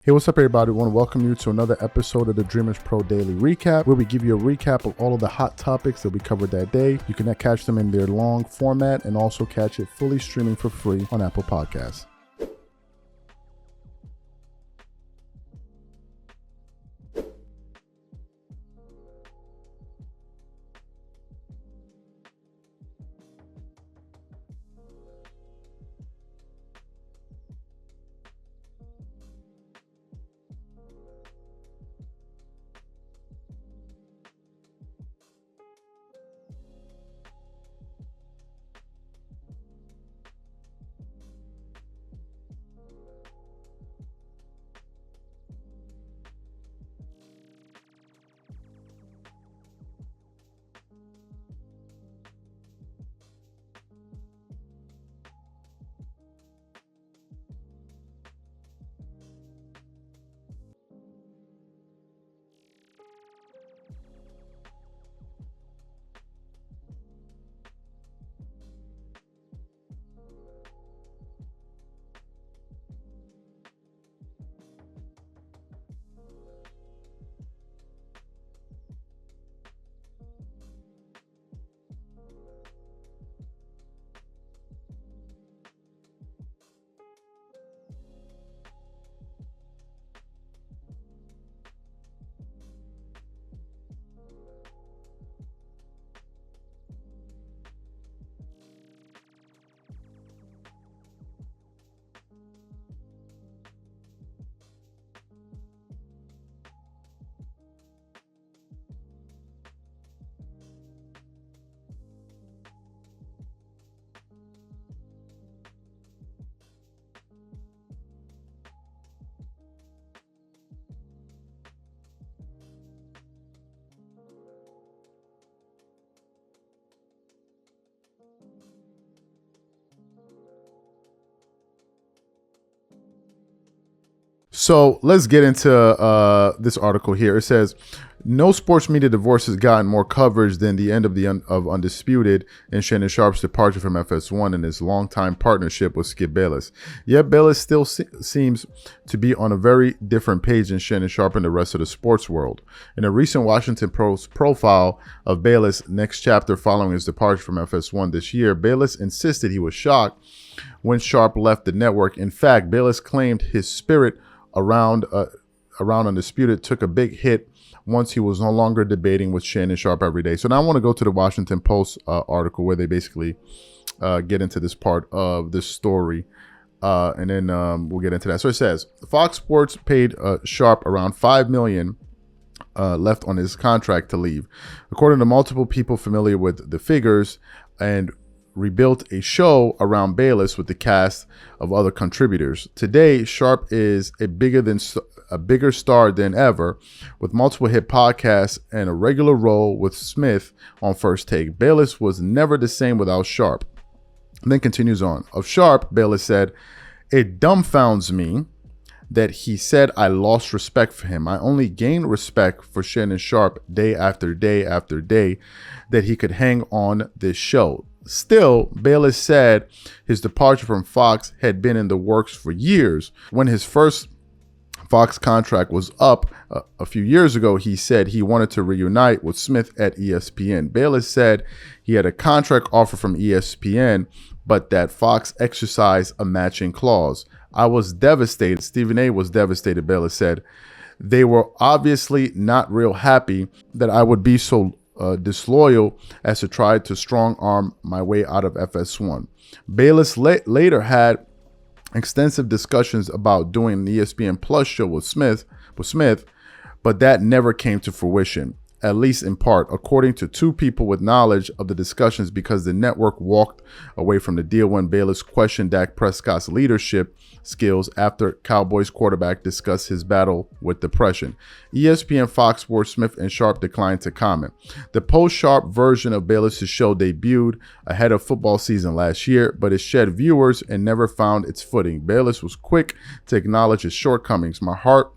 Hey, what's up, everybody? I want to welcome you to another episode of the Dreamers Pro Daily Recap, where we give you a recap of all of the hot topics that we covered that day. You can catch them in their long format and also catch it fully streaming for free on Apple Podcasts. So let's get into this article here. It says, no sports media divorce has gotten more coverage than the end of Undisputed and Shannon Sharpe's departure from FS1 and his longtime partnership with Skip Bayless. Yet Bayless still seems to be on a very different page than Shannon Sharpe and the rest of the sports world. In a recent Washington Post profile of Bayless' next chapter following his departure from FS1 this year, Bayless insisted he was shocked when Sharpe left the network. In fact, Bayless claimed his spirit around Undisputed took a big hit once he was no longer debating with Shannon Sharpe every day. So now I want to go to the Washington Post article where they basically get into this part of this story, and then we'll get into that. So it says Fox Sports paid Sharpe around $5 million left on his contract to leave, according to multiple people familiar with the figures, and rebuilt a show around Bayless with the cast of other contributors. Today, Sharpe is a bigger star than ever, with multiple hit podcasts and a regular role with Smith on First Take. Bayless was never the same without Sharpe. And then continues on. Of Sharpe, Bayless said, "It dumbfounds me that he said I lost respect for him. I only gained respect for Shannon Sharpe day after day after day that he could hang on this show." Still, Bayless said his departure from Fox had been in the works for years. When his first Fox contract was up a few years ago, he said he wanted to reunite with Smith at ESPN. Bayless said he had a contract offer from ESPN, but that Fox exercised a matching clause. "I was devastated." Stephen A. was devastated, Bayless said. "They were obviously not real happy that I would be so disloyal as to try to strong arm my way out of FS1. Bayless later had extensive discussions about doing an ESPN Plus show with Smith, but that never came to fruition, at least in part, according to two people with knowledge of the discussions, because the network walked away from the deal when Bayless questioned Dak Prescott's leadership skills after Cowboys quarterback discussed his battle with depression. ESPN, Fox Sports, Smith, and Sharpe declined to comment. The post-Sharpe version of Bayless' show debuted ahead of football season last year, but it shed viewers and never found its footing. Bayless was quick to acknowledge his shortcomings. "My heart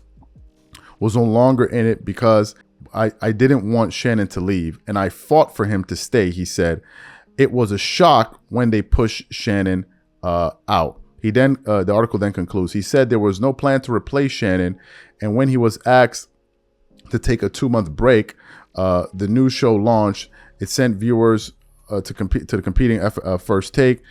was no longer in it because I didn't want Shannon to leave, and I fought for him to stay," he said. "It was a shock when they pushed Shannon out." The article then concludes. He said there was no plan to replace Shannon, and when he was asked to take a 2-month break, the new show launched. It sent viewers to the competing First Take.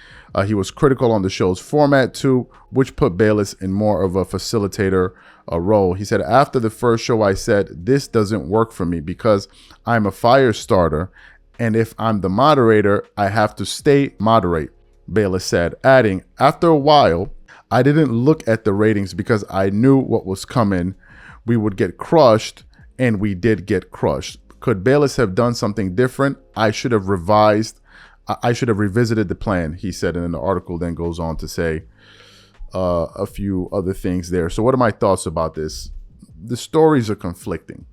He was critical on the show's format too, which put Bayless in more of a facilitator role. He said, after the first show, I said, this doesn't work for me because I'm a fire starter, and if I'm the moderator, I have to moderate, Bayless said, adding, after a while, I didn't look at the ratings because I knew what was coming. We would get crushed, and we did get crushed. Could Bayless have done something different? I should have revisited the plan, he said. And then the article then goes on to say a few other things there. So what are my thoughts about this? The stories are conflicting.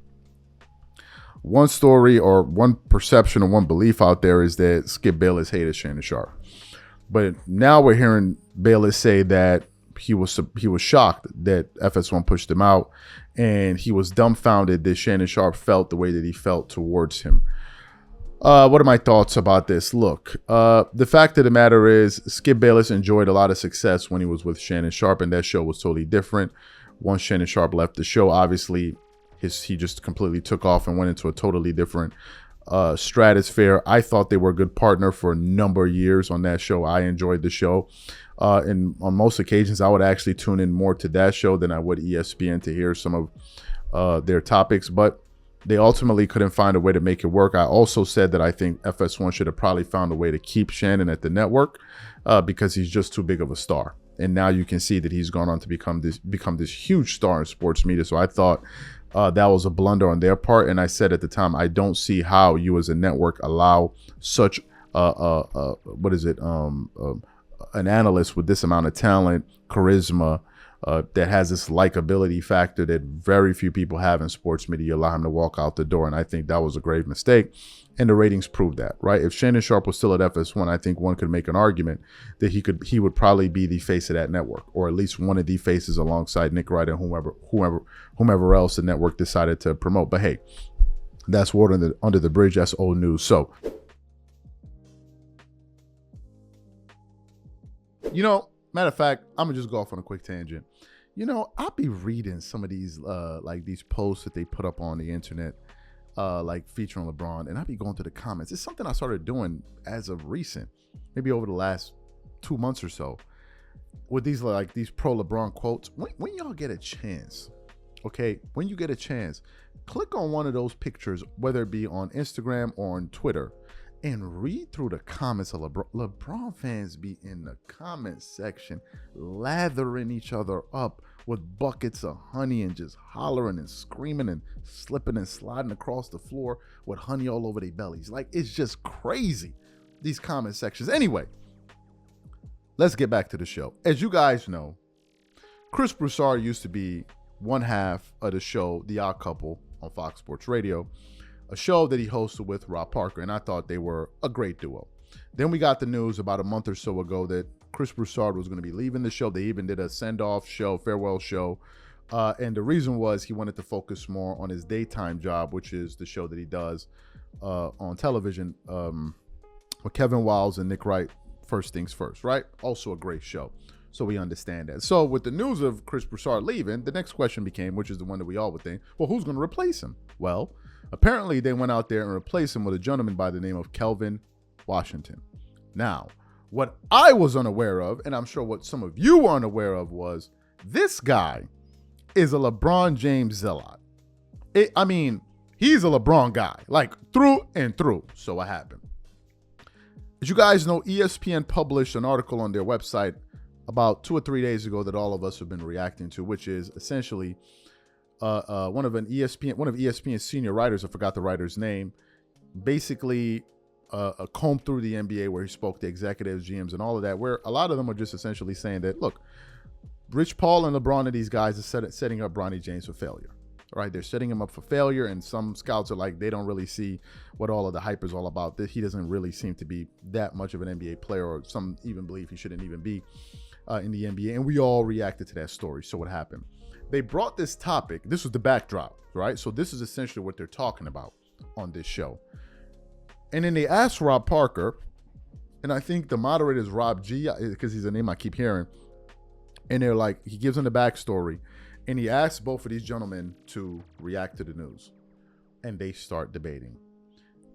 One story or one perception or one belief out there is that Skip Bayless hated Shannon Sharpe. But now we're hearing Bayless say that he was shocked that FS1 pushed him out, and he was dumbfounded that Shannon Sharpe felt the way that he felt towards him. What are my thoughts about this? Look, the fact of the matter is Skip Bayless enjoyed a lot of success when he was with Shannon Sharpe, and that show was totally different. Once Shannon Sharpe left the show, obviously he just completely took off and went into a totally different stratosphere. I thought they were a good partner for a number of years on that show. I enjoyed the show. And on most occasions, I would actually tune in more to that show than I would ESPN to hear some of their topics. But they ultimately couldn't find a way to make it work. I also said that I think FS1 should have probably found a way to keep Shannon at the network because he's just too big of a star. And now you can see that he's gone on to become this huge star in sports media. So I thought that was a blunder on their part. And I said at the time, I don't see how you as a network allow such an analyst with this amount of talent, charisma, that has this likability factor that very few people have in sports media. You allow him to walk out the door. And I think that was a grave mistake. And the ratings proved that, right? If Shannon Sharpe was still at FS1, I think one could make an argument that he would probably be the face of that network, or at least one of the faces alongside Nick Wright and whomever else the network decided to promote. But hey, that's water under the bridge. That's old news. So, matter of fact, I'm gonna just go off on a quick tangent. I'll be reading some of these these posts that they put up on the internet, featuring LeBron, and I'll be going to the comments. It's something I started doing as of recent, maybe over the last 2 months or so, with these pro LeBron quotes. When y'all get a chance, okay, when you get a chance, click on one of those pictures, whether it be on Instagram or on Twitter, and read through the comments of LeBron. LeBron fans be in the comment section lathering each other up with buckets of honey and just hollering and screaming and slipping and sliding across the floor with honey all over their bellies. It's just crazy, these comment sections. Anyway, let's get back to the show. As you guys know, Chris Broussard used to be one half of the show The Odd Couple on Fox Sports Radio, a show that he hosted with Rob Parker, and I thought they were a great duo. Then we got the news about a month or so ago that Chris Broussard was going to be leaving the show. They even did a send-off show, farewell show, and the reason was he wanted to focus more on his daytime job, which is the show that he does on television with Kevin Wiles and Nick Wright, First Things First, right? Also a great show. So we understand that. So with the news of Chris Broussard leaving, the next question became, which is the one that we all would think, well, who's going to replace him? Well, apparently they went out there and replaced him with a gentleman by the name of Kelvin Washington. Now, what I was unaware of, and I'm sure what some of you were unaware of, was this guy is a LeBron James zealot. He's a LeBron guy, through and through. So what happened? As you guys know, ESPN published an article on their website about 2 or 3 days ago that all of us have been reacting to, which is essentially one of ESPN's senior writers, I forgot the writer's name, basically combed through the NBA where he spoke to executives, GMs, and all of that, where a lot of them are just essentially saying that, look, Rich Paul and LeBron and these guys are setting up Bronny James for failure. Right? They're setting him up for failure, and some scouts are they don't really see what all of the hype is all about. He doesn't really seem to be that much of an NBA player, or some even believe he shouldn't even be in the NBA. And we all reacted to that story. So what happened? They brought this topic. This was the backdrop, right? So this is essentially what they're talking about on this show. And then they asked Rob Parker, and I think the moderator is Rob G, because he's a name I keep hearing. And they're like, he gives them the backstory, and he asks both of these gentlemen to react to the news, and they start debating.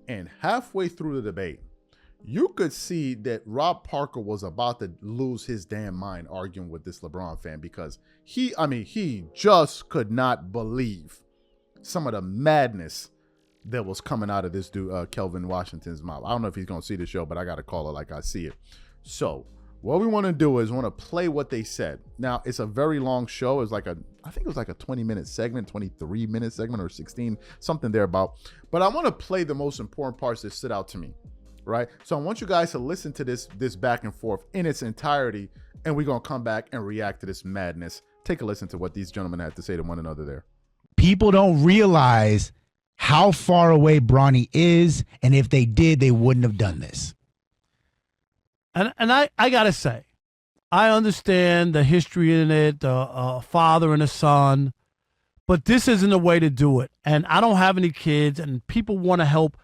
And halfway through the debate, you could see that Rob Parker was about to lose his damn mind arguing with this LeBron fan, because he just could not believe some of the madness that was coming out of this dude, Kelvin Washington's mouth. I don't know if he's going to see the show, but I got to call it like I see it. So what we want to do is want to play what they said. Now, it's a very long show. It's like I think it was like a 20-minute segment, 23-minute segment, or 16, something thereabout. But I want to play the most important parts that stood out to me. Right, so I want you guys to listen to this back and forth in its entirety, and we're gonna come back and react to this madness. Take a listen to what these gentlemen had to say to one another there. People don't realize how far away Bronny is, and if they did, they wouldn't have done this. And I gotta say, I understand the history in it, the father and a son, but this isn't the way to do it. And I don't have any kids, and people want to help.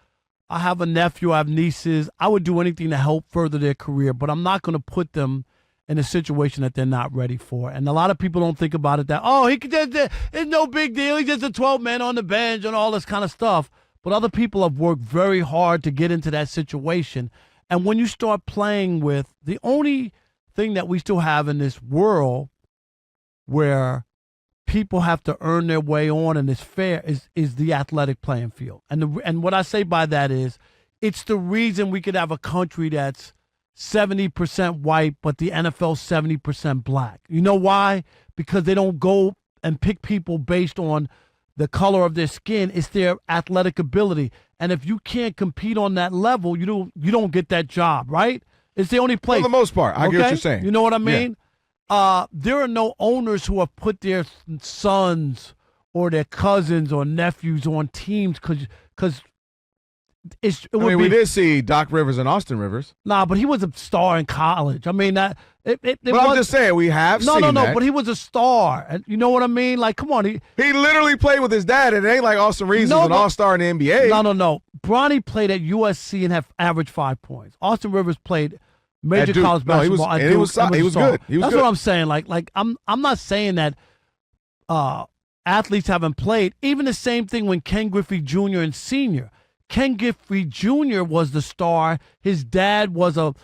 I have a nephew, I have nieces. I would do anything to help further their career, but I'm not going to put them in a situation that they're not ready for. And a lot of people don't think about it that, it's no big deal. He's just a 12-man on the bench and all this kind of stuff. But other people have worked very hard to get into that situation. And when you start playing with the only thing that we still have in this world where people have to earn their way on and it's fair is the athletic playing field. And what I say by that is it's the reason we could have a country that's 70% white, but the NFL 70% black. You know why? Because they don't go and pick people based on the color of their skin. It's their athletic ability. And if you can't compete on that level, you don't get that job, right? It's the only place. For the most part. I get what you're saying. You know what I mean? Yeah. There are no owners who have put their sons or their cousins or nephews on teams because we did see Doc Rivers and Austin Rivers. Nah, but he was a star in college. I mean, I'm just saying we have seen that. No, but he was a star. And you know what I mean? Like, come on. He literally played with his dad, and it ain't like Austin Reeves is an all-star in the NBA. No. Bronny played at USC and have averaged 5 points. Austin Rivers played major college basketball. No, he was good. That's what I'm saying. Like I'm not saying that athletes haven't played. Even the same thing when Ken Griffey Jr. and Sr. Ken Griffey Jr. was the star. His dad was an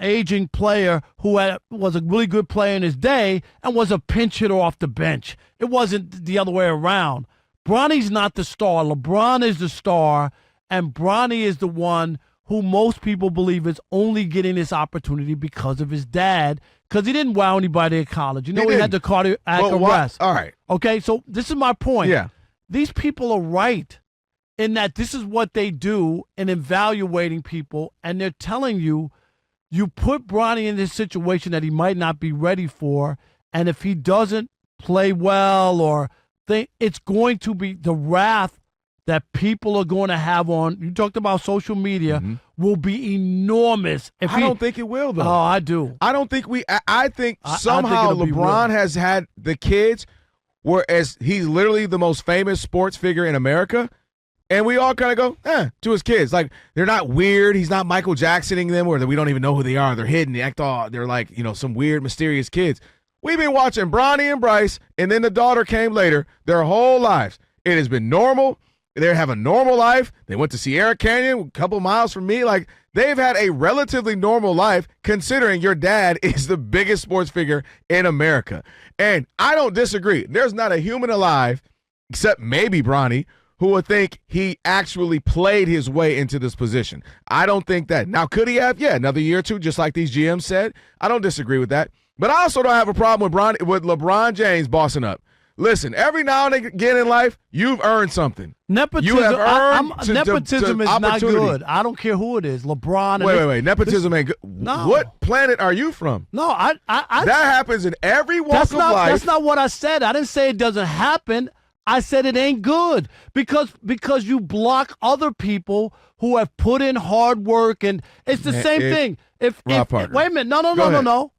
aging player who was a really good player in his day and was a pinch hitter off the bench. It wasn't the other way around. Bronny's not the star. LeBron is the star, and Bronny is the one who most people believe is only getting this opportunity because of his dad, because he didn't wow anybody at college. You know, he had the cardiac arrest. All right. Okay, so this is my point. Yeah. These people are right in that this is what they do in evaluating people, and they're telling you, you put Bronny in this situation that he might not be ready for, and if he doesn't play well or think, it's going to be the wrath that people are going to have on, you talked about social media, will be enormous. I don't think it will, though. Oh, I do. I don't think I think somehow LeBron has had the kids, whereas he's literally the most famous sports figure in America, and we all kind of go, to his kids. Like, they're not weird. He's not Michael Jacksoning them, or that we don't even know who they are. They're hidden. They act all, they're like, some weird, mysterious kids. We've been watching Bronny and Bryce, and then the daughter came later, their whole lives. It has been normal. They have a normal life. They went to Sierra Canyon, a couple miles from me. Like, they've had a relatively normal life, considering your dad is the biggest sports figure in America. And I don't disagree. There's not a human alive, except maybe Bronny, who would think he actually played his way into this position. I don't think that. Now, could he have? Yeah, another year or two, just like these GMs said. I don't disagree with that. But I also don't have a problem with LeBron James bossing up. Listen, every now and again in life, you've earned something. Nepotism, you have earned nepotism is not good. I don't care who it is. LeBron. Wait. Nepotism ain't good. No. What planet are you from? No, I that happens in every walk of life. That's not what I said. I didn't say it doesn't happen. I said it ain't good because you block other people who have put in hard work, and it's the same thing. If wait a minute, no.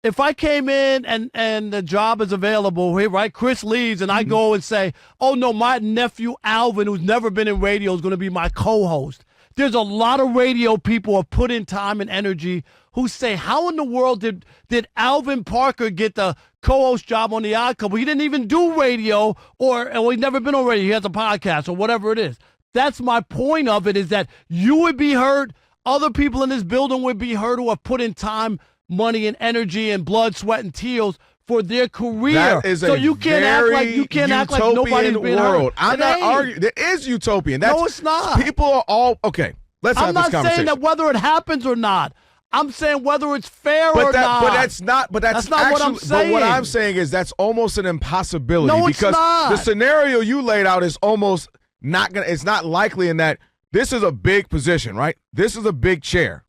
If I came in and the job is available, right, Chris leaves, and I go and say, oh, no, my nephew Alvin, who's never been in radio, is going to be my co-host. There's a lot of radio people who have put in time and energy who say, how in the world did Alvin Parker get the co-host job on The Odd Couple? He didn't even do radio, or he's never been on radio. He has a podcast or whatever it is. That's my point of it, is that you would be hurt. Other people in this building would be hurt who have put in time, money, and energy and blood, sweat, and tears for their career. That is so you can't act like nobody's been world. hurt. I'm not arguing. It is utopian. No, it's not. People are all okay. Let's have this conversation. I'm not saying that whether it happens or not. I'm saying whether it's fair or not. But that's not what I'm saying. But what I'm saying is that's almost an impossibility. No, it's because not. The scenario you laid out is almost not gonna. It's not likely in that this is a big position, right? This is a big chair.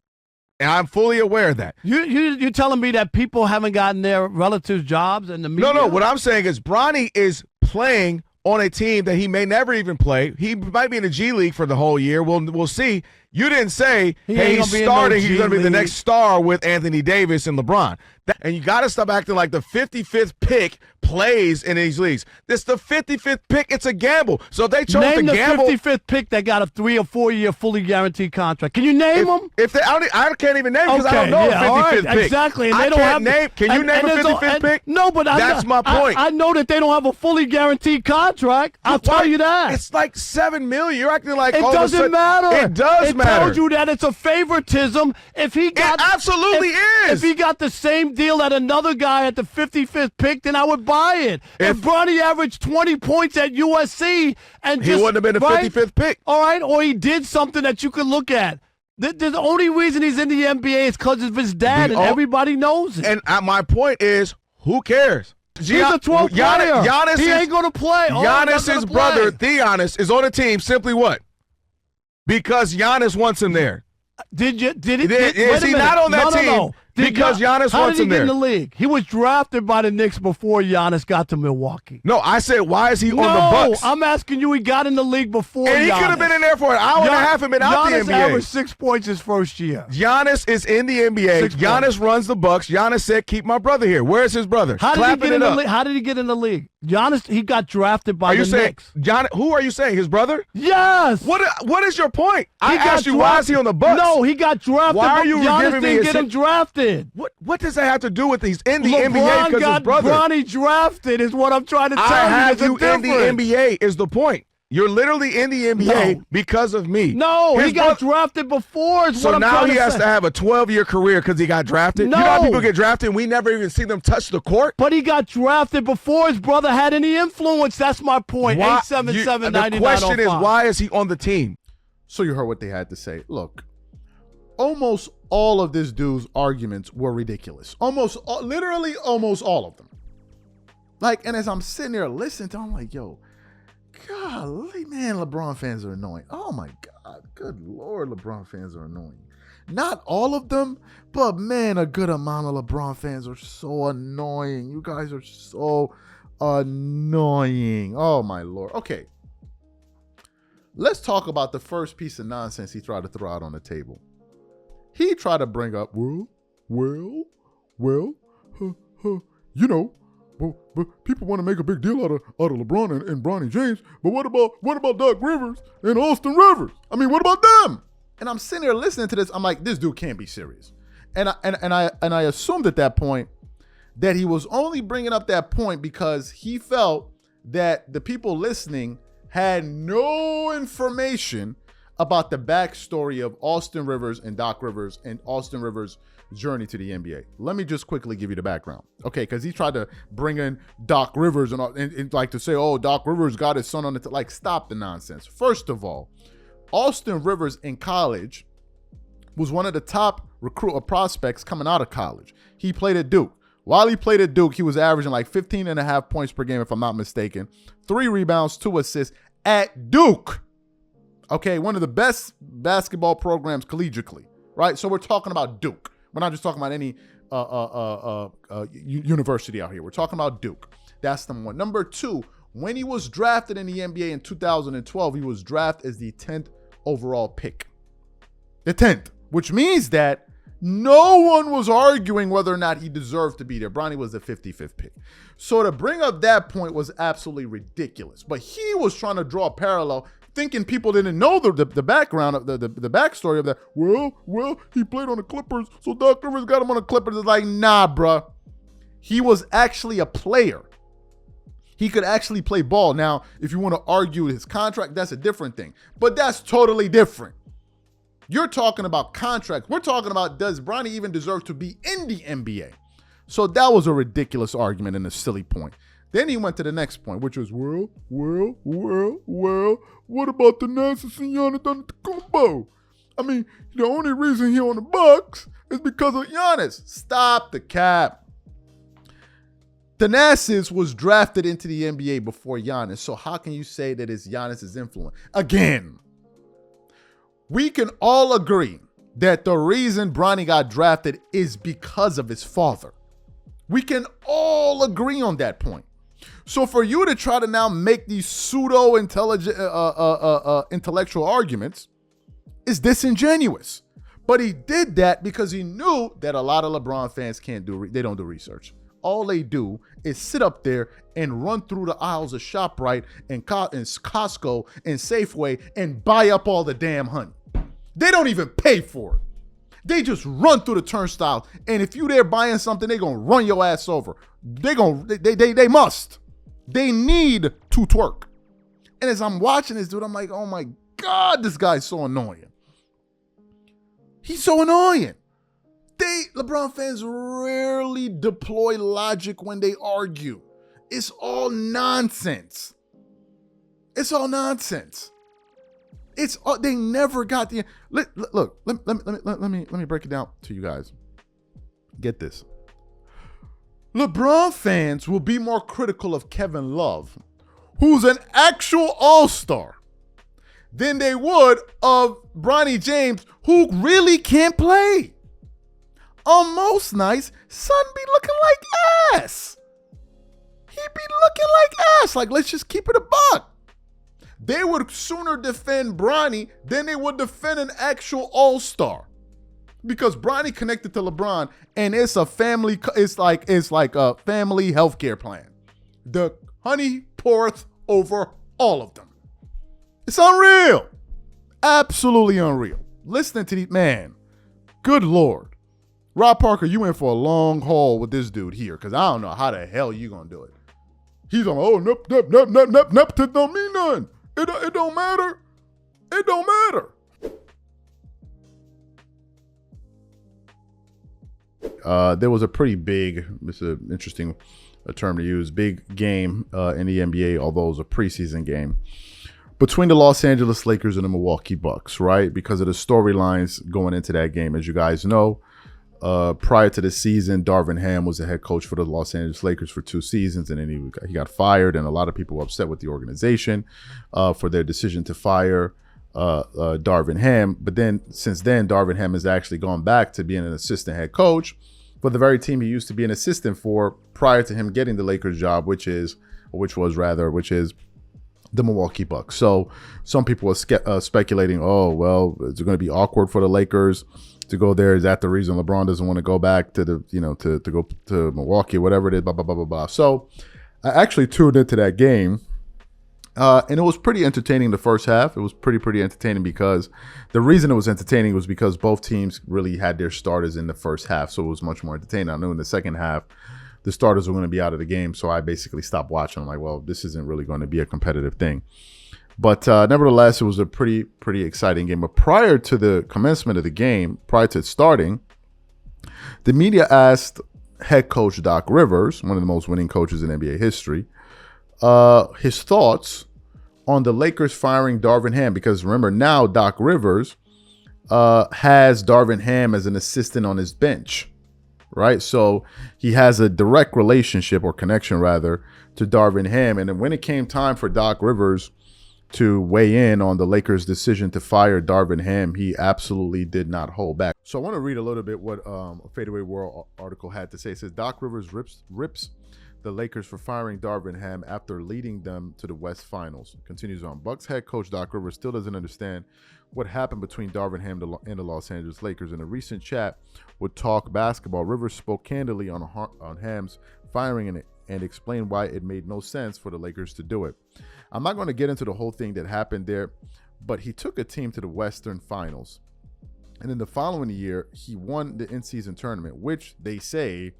And I'm fully aware of that. You're telling me that people haven't gotten their relatives jobs in the media? No. What I'm saying is Bronny is playing on a team that he may never even play. He might be in the G League for the whole year. We'll see. You didn't say, hey, he's starting. He's going to be the next star with Anthony Davis and LeBron. And you got to stop acting like the 55th pick plays in these leagues. This the 55th pick. It's a gamble. So they chose to gamble. Name the 55th pick that got a 3 or 4 year fully guaranteed contract. Can you name them? I can't even name because I don't know a 55th pick. Exactly. And I they don't can't name. Can you name a 55th pick? No, but that's my point. I know that they don't have a fully guaranteed contract. I'll tell you that. It's like $7 million. You're acting like it doesn't matter. It does matter. It tells you that it's a favoritism. If he got, it absolutely is. If he got the same deal that another guy at the 55th pick, then I would buy it. If Bronny averaged 20 points at USC and he wouldn't have been the 55th pick. All right, or he did something that you could look at. The only reason he's in the NBA is because of his dad, and everybody knows it. And my point is, who cares? He's a 12th player. He ain't going to play. Giannis's brother, Giannis, is on the team simply what? Because Giannis wants him there. Is he not on that team? No. Because Giannis wants him there. How did he get in the league? He was drafted by the Knicks before Giannis got to Milwaukee. No, I said, why is he on the Bucks? I'm asking you, he got in the league before Giannis. And he could have been in there for an hour and a half and been out the NBA. Giannis averaged 6 points his first year. Giannis is in the NBA. Giannis runs the Bucks. Giannis said, keep my brother here. Where's his brother? How did he get in the league? Giannis, he got drafted by the Knicks. Who are you saying? His brother? Yes. What is your point? I asked you, why is he on the Bucks? No, he got drafted. Why are you Giannis giving me didn't get him drafted. What does that have to do with he's in the NBA because his brother? Bronny drafted is what I'm trying to tell you. I have you in the NBA is the point. You're literally in the NBA because of me. No, he got drafted before. So now he has to have a 12-year career because he got drafted? No. You know how people get drafted and we never even see them touch the court? But he got drafted before his brother had any influence. That's my point. 877-9905. The question is, why is he on the team? So you heard what they had to say. Look, almost all of this dude's arguments were ridiculous. Literally almost all of them. Like, and as I'm sitting there listening to him, I'm like, yo, golly, man, LeBron fans are annoying. Oh my God, good Lord, LeBron fans are annoying. Not all of them, but man, a good amount of LeBron fans are so annoying. You guys are so annoying. Oh my Lord. Okay. Let's talk about the first piece of nonsense he tried to throw out on the table. He tried to bring up, you know, but people want to make a big deal out of LeBron and Bronny James. But what about Doc Rivers and Austin Rivers? I mean, what about them? And I'm sitting there listening to this. I'm like, this dude can't be serious. And I assumed at that point that he was only bringing up that point because he felt that the people listening had no information about the backstory of Austin Rivers and Doc Rivers and Austin Rivers' journey to the NBA. Let me just quickly give you the background. Okay, because he tried to bring in Doc Rivers and like to say, oh, Doc Rivers got his son on it. Like, stop the nonsense. First of all, Austin Rivers in college was one of the top prospects coming out of college. He played at Duke. While he played at Duke, he was averaging like 15.5 points per game, if I'm not mistaken. 3 rebounds, 2 assists at Duke. Okay, one of the best basketball programs collegiately, right? So we're talking about Duke. We're not just talking about any university out here. We're talking about Duke. That's number one. Number two, when he was drafted in the NBA in 2012, he was drafted as the 10th overall pick. The 10th, which means that no one was arguing whether or not he deserved to be there. Bronny was the 55th pick. So to bring up that point was absolutely ridiculous. But he was trying to draw a parallel thinking people didn't know the background of the backstory of that. Well, he played on the Clippers, so Doc Rivers got him on the Clippers. It's like, nah, bruh. He was actually a player. He could actually play ball. Now, if you want to argue his contract, that's a different thing. But that's totally different. You're talking about contracts. We're talking about, does Bronny even deserve to be in the NBA? So that was a ridiculous argument and a silly point. Then he went to the next point, which was, well, what about the Thanasis and Giannis Antetokounmpo? I mean, the only reason he on the Bucks is because of Giannis. Stop the cap. Thanasis was drafted into the NBA before Giannis, so how can you say that it's Giannis' influence? Again, we can all agree that the reason Bronny got drafted is because of his father. We can all agree on that point. So for you to try to now make these pseudo-intelligent, intellectual arguments is disingenuous. But he did that because he knew that a lot of LeBron fans they don't do research. All they do is sit up there and run through the aisles of ShopRite and Costco and Safeway and buy up all the damn honey. They don't even pay for it. They just run through the turnstile, and if you there buying something, they're gonna run your ass over. They must. They need to twerk. And as I'm watching this dude, I'm like, oh my God, this guy's so annoying. He's so annoying. LeBron fans rarely deploy logic when they argue. It's all nonsense. It's all nonsense. They never got the look. Let me break it down to you guys. Get this. LeBron fans will be more critical of Kevin Love, who's an actual all-star, than they would of Bronny James, who really can't play. On most nights, son be looking like ass. He be looking like ass. Like, let's just keep it a buck. They would sooner defend Bronny than they would defend an actual all-star. Because Bronny connected to LeBron, and it's a family, it's like a family healthcare plan. The honey poureth over all of them. It's unreal. Absolutely unreal. Listening to these, man, good Lord. Rob Parker, you went for a long haul with this dude here, because I don't know how the hell you gonna do it. He's on, oh, nepotism don't mean nothing. It don't matter. It don't matter. There was a pretty big, it's an interesting term to use, big game in the NBA, although it was a preseason game, between the Los Angeles Lakers and the Milwaukee Bucks, right? Because of the storylines going into that game. As you guys know, prior to the season, Darvin Ham was the head coach for the Los Angeles Lakers for 2 seasons, and then he got fired, and a lot of people were upset with the organization for their decision to fire Darvin Ham. But then, since then, Darvin Ham has actually gone back to being an assistant head coach for the very team he used to be an assistant for prior to him getting the Lakers job, which is the Milwaukee Bucks. So some people are speculating, oh, well, is it going to be awkward for the Lakers to go there? Is that the reason LeBron doesn't want to go back to the, to go to Milwaukee, whatever it is, blah, blah, blah, blah, blah. So I actually tuned into that game. And it was pretty entertaining the first half. It was pretty entertaining because the reason it was entertaining was because both teams really had their starters in the first half. So it was much more entertaining. I knew in the second half, the starters were going to be out of the game. So I basically stopped watching. I'm like, well, this isn't really going to be a competitive thing. But nevertheless, it was a pretty exciting game. But prior to the commencement of the game, prior to it starting, the media asked head coach Doc Rivers, one of the most winning coaches in NBA history, his thoughts on the Lakers firing Darvin Ham, because remember now Doc Rivers has Darvin Ham as an assistant on his bench, right? So he has a direct relationship or connection rather to Darvin Ham. And then when it came time for Doc Rivers to weigh in on the Lakers' decision to fire Darvin Ham, he absolutely did not hold back. So I want to read a little bit what a Fadeaway World article had to say. It says Doc Rivers rips the Lakers for firing Darvin Ham after leading them to the West Finals. Continues on. Bucks head coach Doc Rivers still doesn't understand what happened between Darvin Ham and the Los Angeles Lakers. In a recent chat with Talk Basketball, Rivers spoke candidly on Ham's firing and explained why it made no sense for the Lakers to do it. I'm not going to get into the whole thing that happened there, but he took a team to the Western Finals. And in the following year, he won the in-season tournament, which they say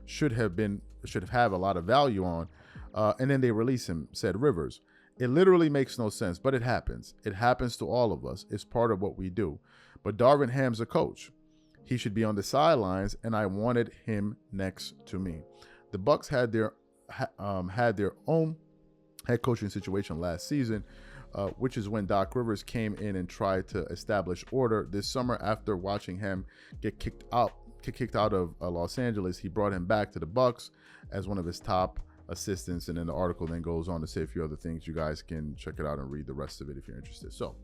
should have a lot of value on. And then they release him, said Rivers. It literally makes no sense, but it happens. It happens to all of us. It's part of what we do. But Darvin Ham's a coach. He should be on the sidelines, and I wanted him next to me. The Bucks had their own head coaching situation last season, which is when Doc Rivers came in and tried to establish order. This summer, after watching him get kicked out of Los Angeles, he brought him back to the Bucks as one of his top assistants. And then the article then goes on to say a few other things. You guys can check it out and read the rest of it if you're interested. So,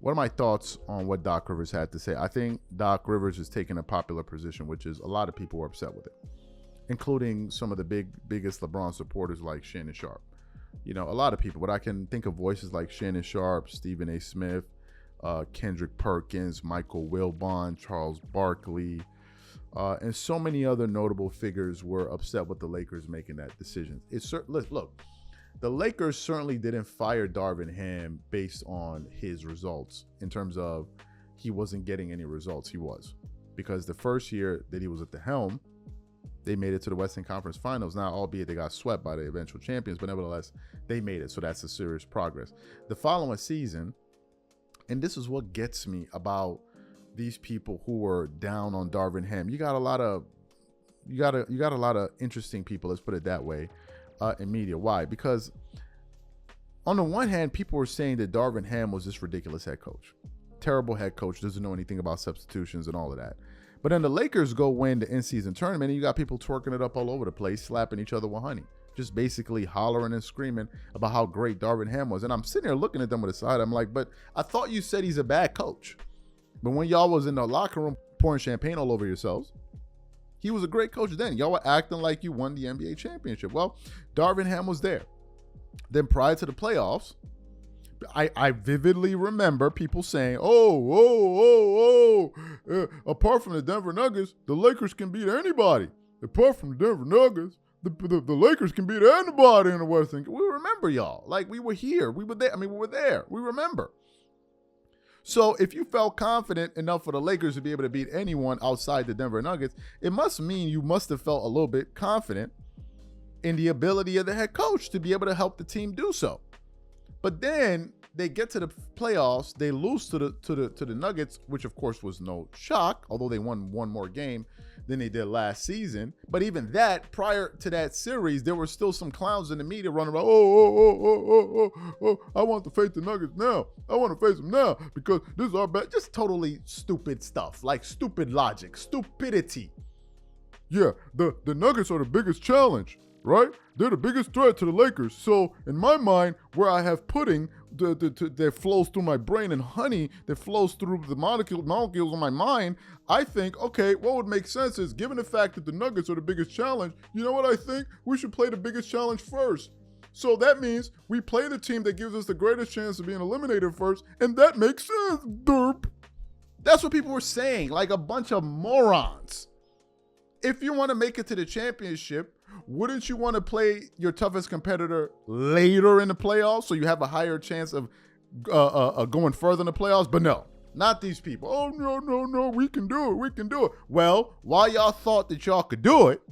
what are my thoughts on what Doc Rivers had to say? I think Doc Rivers is taking a popular position, which is a lot of people were upset with it, including some of the biggest LeBron supporters like Shannon Sharpe. You know, a lot of people, but I can think of voices like Shannon Sharpe, Stephen A. Smith, Kendrick Perkins, Michael Wilbon, Charles Barkley, and so many other notable figures were upset with the Lakers making that decision. Look, the Lakers certainly didn't fire Darvin Ham based on his results in terms of he wasn't getting any results. He was, because the first year that he was at the helm, they made it to the Western Conference Finals. Now, albeit they got swept by the eventual champions, but nevertheless, they made it. So that's a serious progress. The following season, and this is what gets me about these people who were down on Darvin Ham. You got a lot of interesting people, let's put it that way, in media. Why? Because on the one hand, people were saying that Darvin Ham was this ridiculous head coach. Terrible head coach, doesn't know anything about substitutions and all of that. But then the Lakers go win the in-season tournament, and you got people twerking it up all over the place, slapping each other with honey, just basically hollering and screaming about how great Darvin Ham was. And I'm sitting there looking at them with a side. I'm like, but I thought you said he's a bad coach. But when y'all was in the locker room pouring champagne all over yourselves, he was a great coach then. Y'all were acting like you won the NBA championship. Well, Darvin Ham was there. Then prior to the playoffs, I vividly remember people saying, apart from the Denver Nuggets, the Lakers can beat anybody. Apart from the Denver Nuggets, the Lakers can beat anybody in the Western. We remember y'all. Like, we were here. We were there. I mean, we were there. We remember. So if you felt confident enough for the Lakers to be able to beat anyone outside the Denver Nuggets, it must mean you must have felt a little bit confident in the ability of the head coach to be able to help the team do so. But then they get to the playoffs, they lose to the Nuggets, which of course was no shock, although they won one more game than they did last season. But even that, prior to that series, there were still some clowns in the media running around, I want to face the Nuggets now. I want to face them now because this is our best. Just totally stupid stuff, like stupid logic, stupidity. Yeah, the Nuggets are the biggest challenge, right? They're the biggest threat to the Lakers. So in my mind, where I have pudding that flows through my brain and honey that flows through the molecules in my mind, I think, okay, what would make sense is, given the fact that the Nuggets are the biggest challenge, you know what I think? We should play the biggest challenge first. So that means we play the team that gives us the greatest chance of being eliminated first, and that makes sense, derp. That's what people were saying, like a bunch of morons. If you want to make it to the championship, wouldn't you want to play your toughest competitor later in the playoffs so you have a higher chance of going further in the playoffs? But no, not these people. Oh, no, we can do it. Well, while y'all thought that y'all could do it,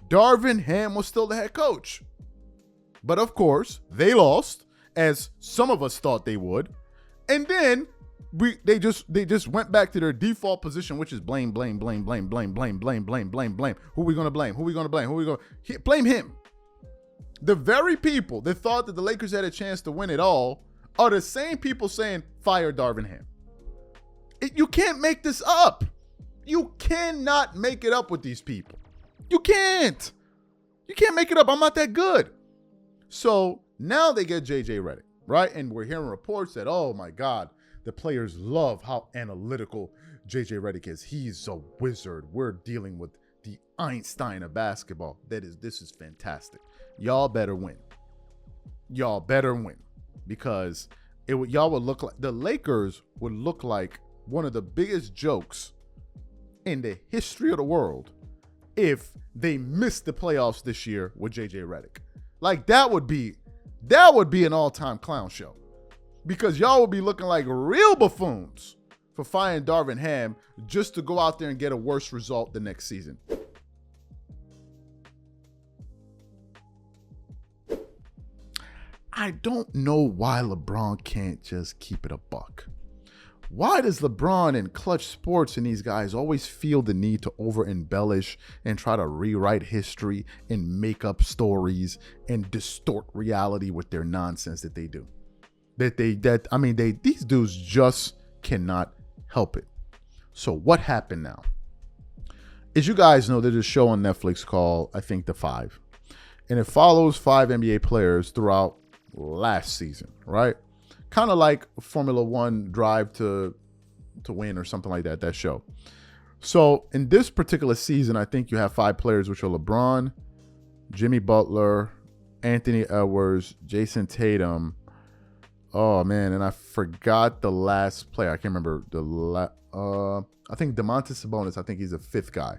Darvin Ham was still the head coach. But of course, they lost, as some of us thought they would. And then they just went back to their default position, which is blame. Who we gonna blame? Blame him. The very people that thought that the Lakers had a chance to win it all are the same people saying fire Darvin Ham. You can't make this up. You cannot make it up with these people. You can't make it up. I'm not that good. So now they get JJ Redick, right? And we're hearing reports that, oh my God, the players love how analytical JJ Redick is. He's a wizard. We're dealing with the Einstein of basketball. This is fantastic. Y'all better win. Because y'all would look like, the Lakers would look like one of the biggest jokes in the history of the world if they missed the playoffs this year with JJ Redick. Like that would be an all-time clown show, because y'all would be looking like real buffoons for firing Darvin Ham just to go out there and get a worse result the next season. I don't know why LeBron can't just keep it a buck. Why does LeBron and Clutch Sports and these guys always feel the need to over-embellish and try to rewrite history and make up stories and distort reality with their nonsense that they do? These dudes just cannot help it. So what happened now? As you guys know, there's a show on Netflix called, I think, The Five. And it follows 5 NBA players throughout last season, right? Kind of like Formula One Drive to Win or something like that show. So in this particular season, I think you have 5 players, which are LeBron, Jimmy Butler, Anthony Edwards, Jason Tatum. Oh man, and I forgot the last player. I can't remember I think Domantas Sabonis. I think he's the 5th guy.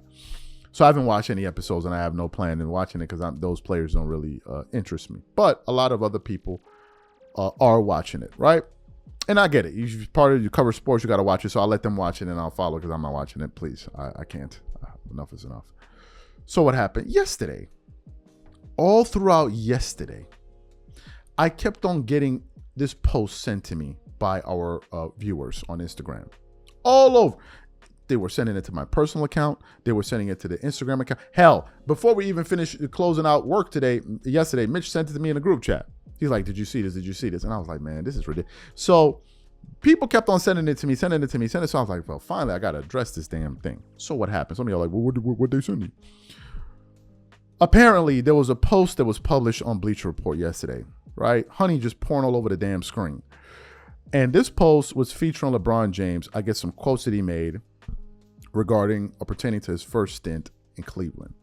So I haven't watched any episodes, and I have no plan in watching it because those players don't really interest me. But a lot of other people are watching it, right? And I get it. You cover sports, you got to watch it. So I'll let them watch it and I'll follow because I'm not watching it. Please, I can't. Enough is enough. So what happened yesterday? All throughout yesterday, I kept on getting this post sent to me by our viewers on Instagram. All over. They were sending it to my personal account. They were sending it to the Instagram account. Hell, before we even finished closing out work yesterday, Mitch sent it to me in a group chat. He's like, did you see this? Did you see this? And I was like, man, this is ridiculous. So people kept on sending it to me. So I was like, well, finally, I got to address this damn thing. So what happened? Some of y'all are like, well, what they send me? Apparently, there was a post that was published on Bleacher Report yesterday, right? Honey just pouring all over the damn screen. And this post was featuring LeBron James. I guess some quotes that he made regarding or pertaining to his first stint in Cleveland.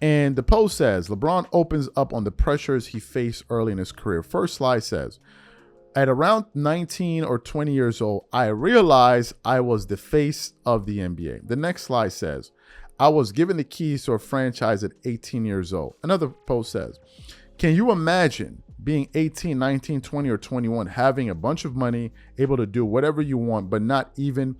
And the post says, LeBron opens up on the pressures he faced early in his career. First slide says, at around 19 or 20 years old, I realized I was the face of the NBA. The next slide says, I was given the keys to a franchise at 18 years old. Another post says, can you imagine being 18, 19, 20, or 21, having a bunch of money, able to do whatever you want, but not even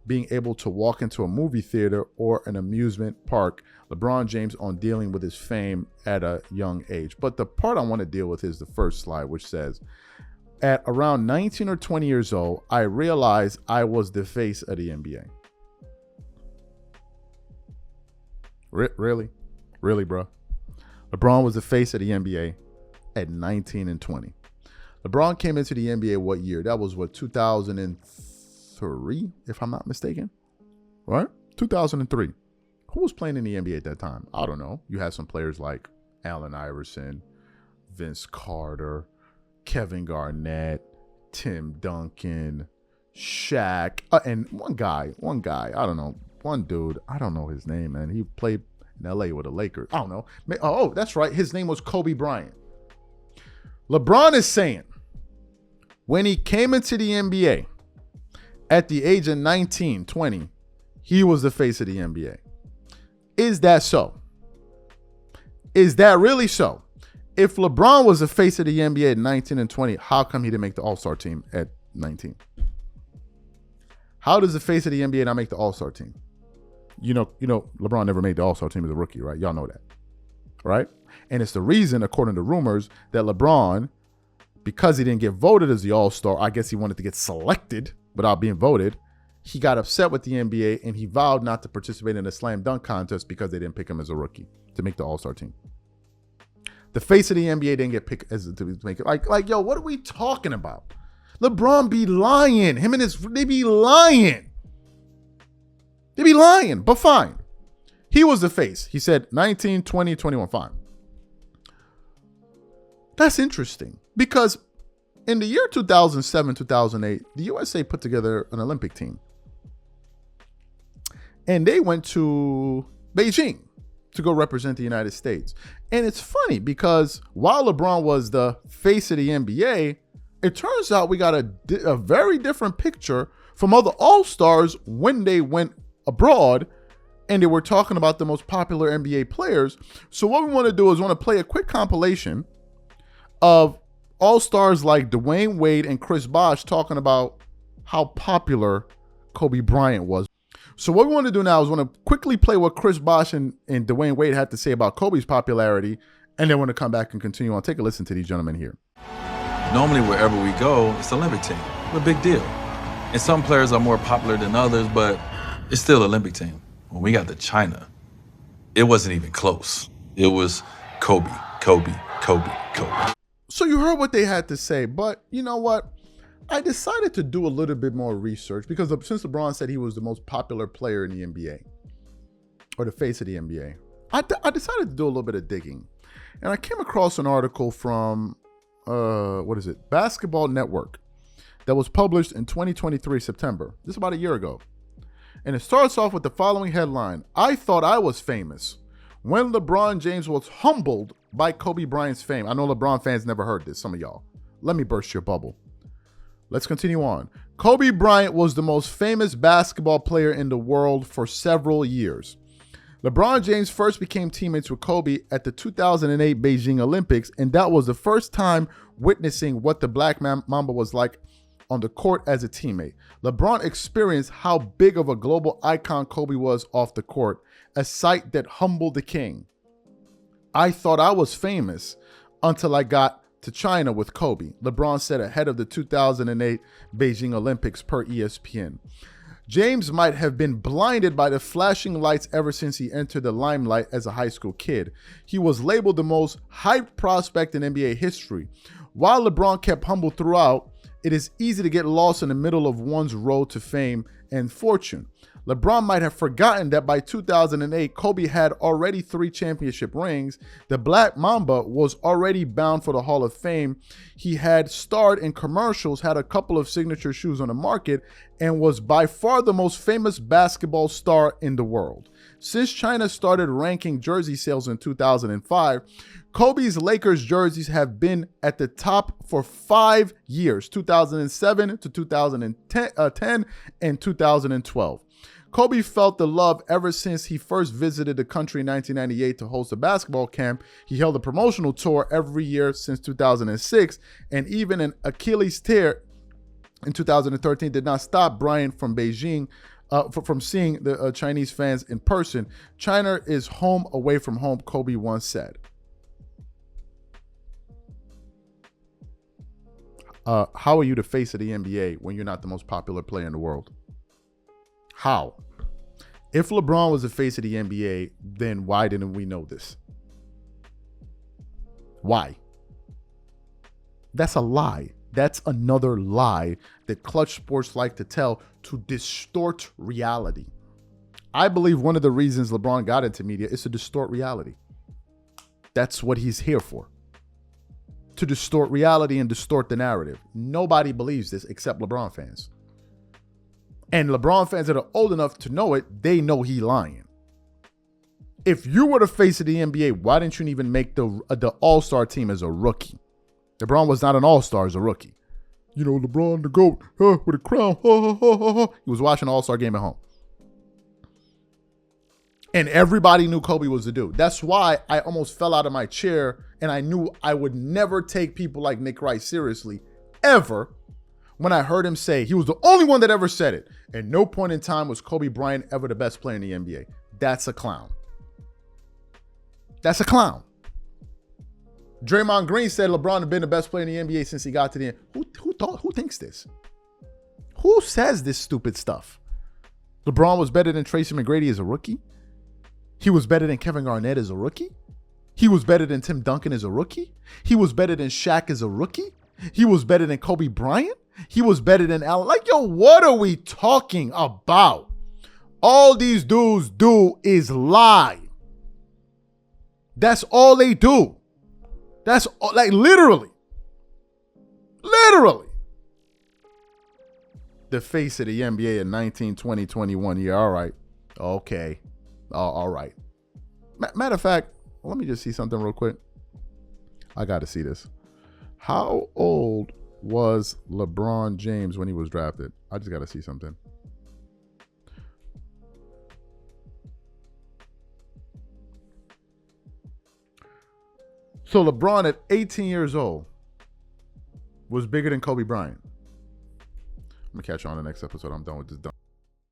being able to walk into a movie theater or an amusement park? LeBron James on dealing with his fame at a young age. But the part I want to deal with is the first slide, which says, at around 19 or 20 years old, I realized I was the face of the NBA. Really? Really, bro? LeBron was the face of the NBA at 19 and 20. LeBron came into the NBA what year? That was 2003, if I'm not mistaken. Right? 2003. Who was playing in the NBA at that time? I don't know. You had some players like Allen Iverson, Vince Carter, Kevin Garnett, Tim Duncan, Shaq, and one guy, I don't know, one dude, I don't know his name, man. He played in LA with the Lakers. I don't know. Oh, that's right. His name was Kobe Bryant. LeBron is saying when he came into the NBA at the age of 19, 20, he was the face of the NBA. Is that so? Is that really so? If LeBron was the face of the NBA at 19 and 20, how come he didn't make the All-Star team at 19? How does the face of the NBA not make the All-Star team? You know, LeBron never made the All-Star team as a rookie, right? Y'all know that, right? And it's the reason, according to rumors, that LeBron, because he didn't get voted as the All-Star, I guess he wanted to get selected without being voted. He got upset with the NBA and he vowed not to participate in the slam dunk contest because they didn't pick him as a rookie to make the All-Star team. The face of the NBA didn't get picked as to make it. Like, yo, what are we talking about? LeBron be lying. They be lying. They be lying, but fine. He was the face. He said 19, 20, 21, fine. That's interesting because in the year 2007, 2008, the USA put together an Olympic team. And they went to Beijing to go represent the United States. And it's funny because while LeBron was the face of the NBA, it turns out we got a very different picture from other All-Stars when they went abroad and they were talking about the most popular NBA players. So what we want to do is want to play a quick compilation of all-stars like Dwayne Wade and Chris Bosh talking about how popular Kobe Bryant was. So what we want to do now is want to quickly play what Chris Bosh and Dwayne Wade had to say about Kobe's popularity, and then want to come back and continue on. Take a listen to these gentlemen here. Normally, wherever we go, it's an Olympic team. We're a big deal. And some players are more popular than others, but it's still an Olympic team. When we got to China, it wasn't even close. It was Kobe, Kobe, Kobe, Kobe. So you heard what they had to say, but you know what? I decided to do a little bit more research because since LeBron said he was the most popular player in the NBA, or the face of the NBA, I decided to do a little bit of digging. And I came across an article from, Basketball Network, that was published in 2023, September. This is about a year ago. And it starts off with the following headline: I thought I was famous when LeBron James was humbled by Kobe Bryant's fame. I know LeBron fans never heard this, some of y'all. Let me burst your bubble. Let's continue on. Kobe Bryant was the most famous basketball player in the world for several years. LeBron James first became teammates with Kobe at the 2008 Beijing Olympics, and that was the first time witnessing what the Black Mamba was like on the court as a teammate. LeBron experienced how big of a global icon Kobe was off the court, a sight that humbled the king. I thought I was famous until I got to China with Kobe, LeBron said ahead of the 2008 Beijing Olympics per ESPN. James might have been blinded by the flashing lights ever since he entered the limelight as a high school kid. He was labeled the most hyped prospect in NBA history. While LeBron kept humble throughout, it is easy to get lost in the middle of one's road to fame and fortune. LeBron might have forgotten that by 2008, Kobe had already 3 championship rings. The Black Mamba was already bound for the Hall of Fame. He had starred in commercials, had a couple of signature shoes on the market, and was by far the most famous basketball star in the world. Since China started ranking jersey sales in 2005, Kobe's Lakers jerseys have been at the top for 5 years, 2007 to 2010 and 2012. Kobe felt the love ever since he first visited the country in 1998 to host a basketball camp. He held a promotional tour every year since 2006, and even an Achilles tear in 2013 did not stop Bryant from Beijing from seeing the Chinese fans in person. China is home away from home, Kobe once said. How are you the face of the NBA when you're not the most popular player in the world? How? If LeBron was the face of the NBA, then why didn't we know this? Why? That's a lie. That's another lie that Clutch Sports like to tell to distort reality. I believe one of the reasons LeBron got into media is to distort reality. That's what he's here for. To distort reality and distort the narrative. Nobody believes this except LeBron fans. And LeBron fans that are old enough to know it, they know he lying. If you were the face of the NBA, why didn't you even make the All-Star team as a rookie? LeBron was not an All-Star as a rookie. You know, LeBron the GOAT, with a crown. He was watching an All-Star game at home. And everybody knew Kobe was the dude. That's why I almost fell out of my chair, and I knew I would never take people like Nick Wright seriously, ever, when I heard him say, he was the only one that ever said it. At no point in time was Kobe Bryant ever the best player in the NBA. That's a clown. That's a clown. Draymond Green said LeBron had been the best player in the NBA since he got to the end. Who thinks this? Who says this stupid stuff? LeBron was better than Tracy McGrady as a rookie. He was better than Kevin Garnett as a rookie. He was better than Tim Duncan as a rookie. He was better than Shaq as a rookie. He was better than Kobe Bryant. He was better than Allen. Like, yo, what are we talking about? All these dudes do is lie. That's all they do. That's all, like, literally. The face of the NBA in 19, 20, 21. Yeah, all right. Okay. All right. Matter of fact, let me just see something real quick. I got to see this. How old was LeBron James when he was drafted? I just got to see something. So LeBron at 18 years old was bigger than Kobe Bryant. I'm gonna catch you on the next episode. I'm done with this.